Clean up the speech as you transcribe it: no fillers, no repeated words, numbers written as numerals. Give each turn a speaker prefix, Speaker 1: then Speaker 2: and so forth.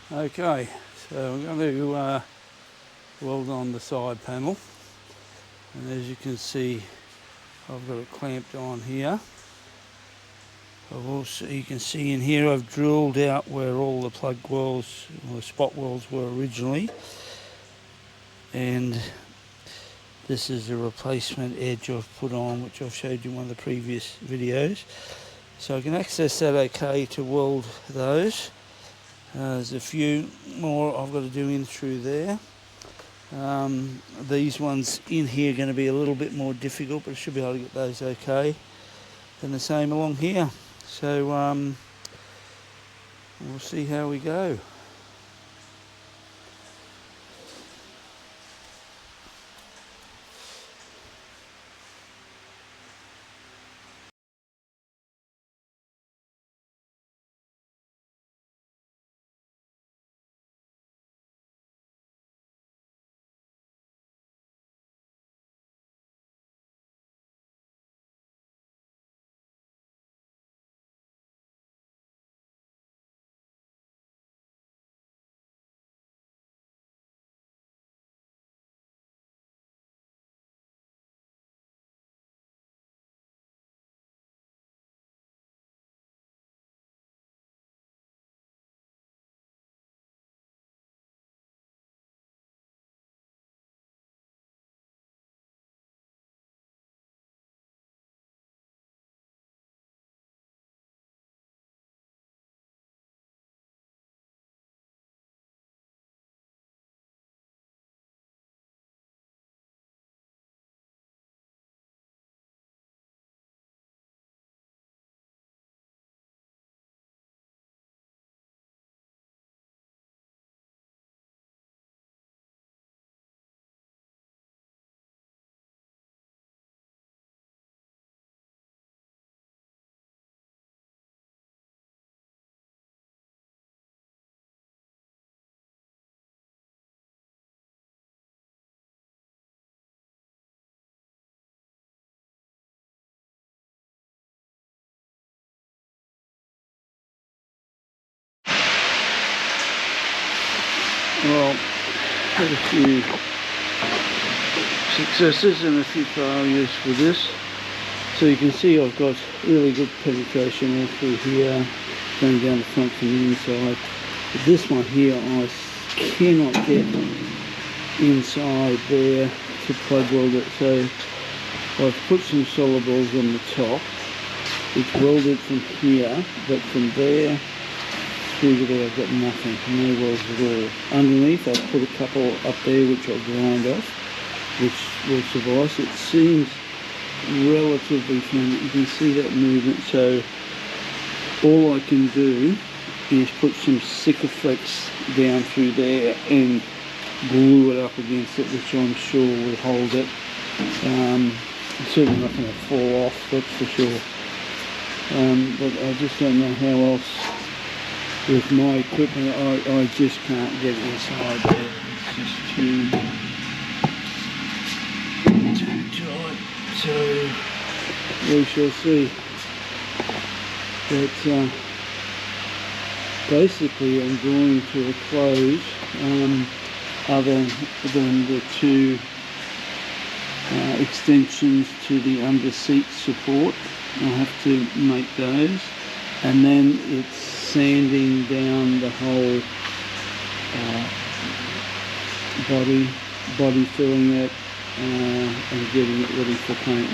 Speaker 1: Okay, so I'm going to weld on the side panel, and as you can see I've got it clamped on here. You can see in here I've drilled out where all the plug welds or spot welds were originally, and this is a replacement edge I've put on, which I've showed you in one of the previous videos. So I can access that okay to weld those. There's a few more I've got to do in through there. These ones in here are going to be a little bit more difficult, but I should be able to get those okay. And the same along here. So we'll see how we go. Well, had a few successes and a few failures with this. So you can see I've got really good penetration all through here, going down the front from the inside. But this one here I cannot get inside there to plug weld it. So I've put some solid balls on the top. It's welded from here, but from there through to there I've got nothing, no welds at all. Underneath I've put a couple up there which I'll grind off, which will suffice. It seems relatively thin, you can see that movement, so all I can do is put some Sikaflex down through there and glue it up against it, which I'm sure will hold it. It's certainly not going to fall off, that's for sure. But I just don't know how else with my equipment. I just can't get it inside there. It's just too tight. So we shall see. But basically I'm drawing to a close, other than the two extensions to the under seat support. I'll have to make those, and then it's sanding down the whole body filling it and getting it ready for paint.